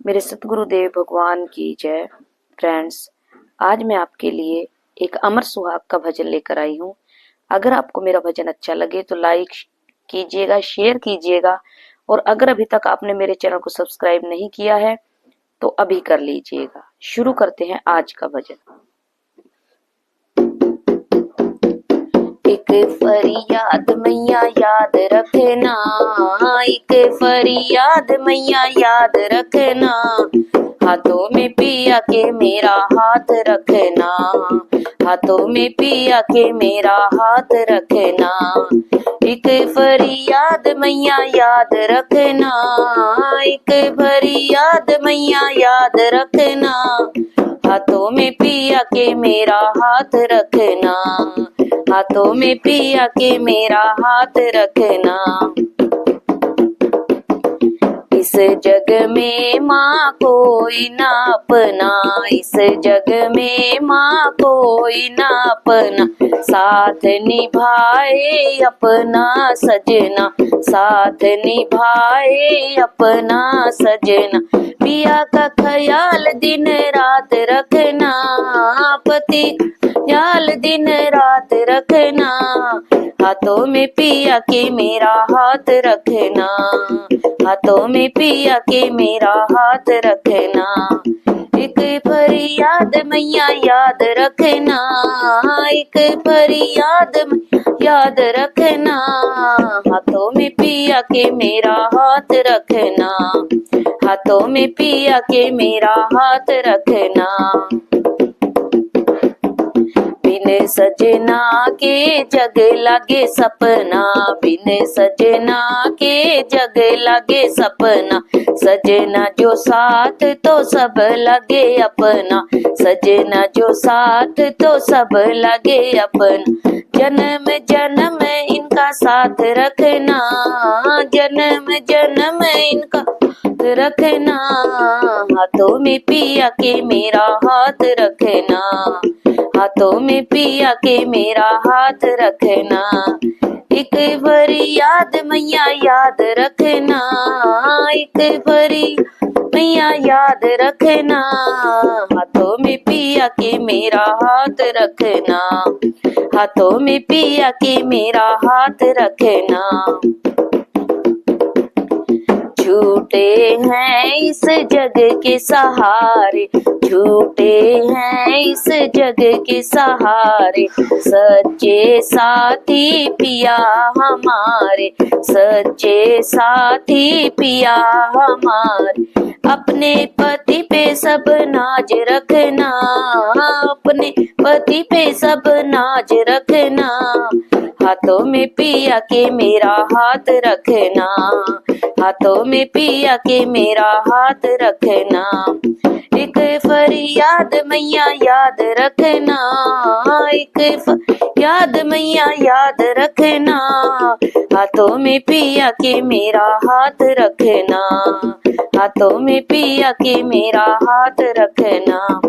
मेरे सतगुरुदेव भगवान की जय। फ्रेंड्स, आज मैं आपके लिए एक अमर सुहाग का भजन लेकर आई हूँ। अगर आपको मेरा भजन अच्छा लगे तो लाइक कीजिएगा, शेयर कीजिएगा, और अगर अभी तक आपने मेरे चैनल को सब्सक्राइब नहीं किया है तो अभी कर लीजिएगा। शुरू करते हैं आज का भजन। एक फरियाद मैया याद रखना, एक फरियाद मैया याद रखना, हाथों में पिया के मेरा हाथ रखना, हाथों में पिया के मेरा हाथ रखना। एक फरियाद मैया याद रखना, एक फरियाद मैया याद रखना, हाथों में पिया के मेरा हाथ रखना, हाथों में पिया के मेरा हाथ रखना। इस जग में माँ कोई ना अपना, इस जग में माँ कोई ना अपना, साथ निभाए अपना सजना, साथ निभाए अपना सजना। पिया का ख्याल दिन रात रखना, पति ख्याल दिन रात रखना, हाथों में पिया के मेरा हाथ रखना, हाथों में पिया के मेरा हाथ रखना। एक फरियाद मैया याद रखना, एक फरियाद याद रखना, हाथों में पिया के मेरा हाथ रखना, हाथों में पिया के मेरा हाथ रखना। बिन सजना के जग लागे सपना, बिन सजना के जग लागे सपना, सजना जो साथ तो सब लगे अपना, सजना जो साथ तो सब लगे अपना। जन्म जन्म इनका साथ रखना, जन्म जन्म इनका रखना, हाथों में पिया के मेरा हाथ रखना, हाथों में पिया के मेरा हाथ रखना। एक फरियाद मैया याद रखना, एक फरी मैया याद रखना, हाथों में पिया के मेरा हाथ रखना, हाथों में पिया के मेरा हाथ रखना। झूठे हैं इस जग के सहारे, झूठे हैं इस जग के सहारे, सच्चे साथी पिया हमारे, सच्चे साथी पिया हमारे। अपने पति पे सब नाज रखना, अपने पति पे सब नाज रखना, हाथों में पिया के मेरा हाथ रखना, हाथों में पिया के मेरा हाथ रखना। एक फरियाद मैया याद रखना, एक फरियाद मैया याद रखना, हाथों में पिया के मेरा हाथ रखना, हाथों में पिया के मेरा हाथ रखना।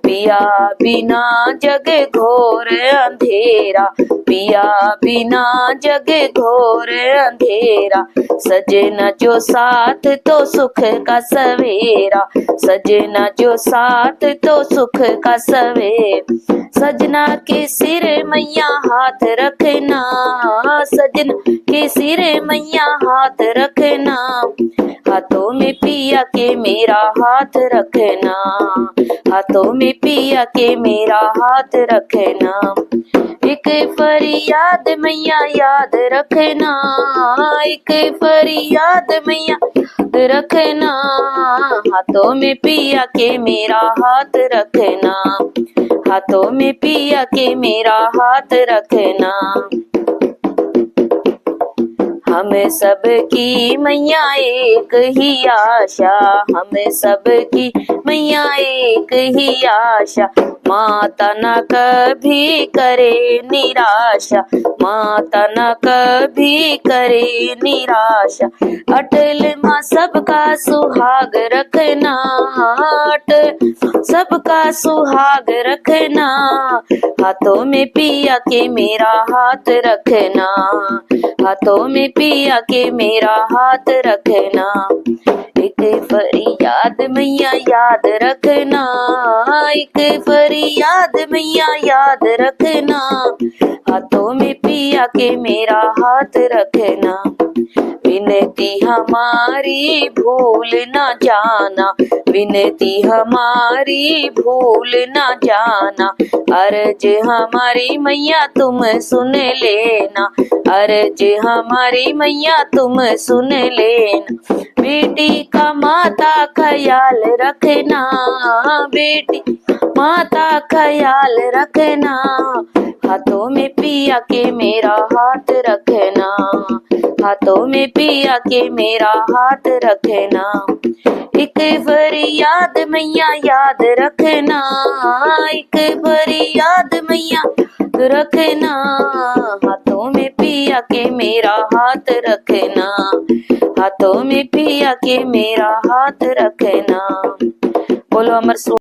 पिया बिना जग घोर अंधेरा, पिया बिना जग घोर अंधेरा, सजना जो साथ तो सुख का सवेरा, सजना जो साथ तो सुख का सवेरा। सजना के सिर मैया हाथ रखना, सजना के सिर मैया हाथ रखना, हाथों में पिया के मेरा हाथ रखना, हाथों में पिया के मेरा हाथ रखना। एक फरियाद मैया याद रखना, एक फरियाद मैया रखना, हाथों में पिया के मेरा हाथ रखना, हाथों में पिया के मेरा हाथ रखना। हम सब की मैया एक ही आशा, हम सब की मैया एक ही आशा, माता न कभी करे निराशा, माता न कभी करे निराशा। अटल माँ सबका सुहाग रखना, अटल सबका सुहाग रखना, हाथों में पिया के मेरा हाथ रखना, हाथों में पिया के मेरा हाथ रखना। एक फरियाद फरियाद मैया याद रखना, एक फरियाद मैया याद रखना, हाथों में पिया के मेरा हाथ रखना। विनती हमारी भूल न जाना, विनती हमारी भूल न जाना, अर्ज हमारी मैया तुम सुन लेना, अर्ज हमारी मैया तुम सुन लेना। बेटी का माता ख्याल रखना, बेटी माता ख्याल रखना, हाथों में पिया के मेरा हाथ रखना, हाथों में पिया के मेरा हाथ रखना। एक फरियाद मैया याद रखना, एक फरियाद मैया रखना, हाथों में पिया के मेरा हाथ रखना, हाथों में पिया के मेरा हाथ रखना। बोलो अमर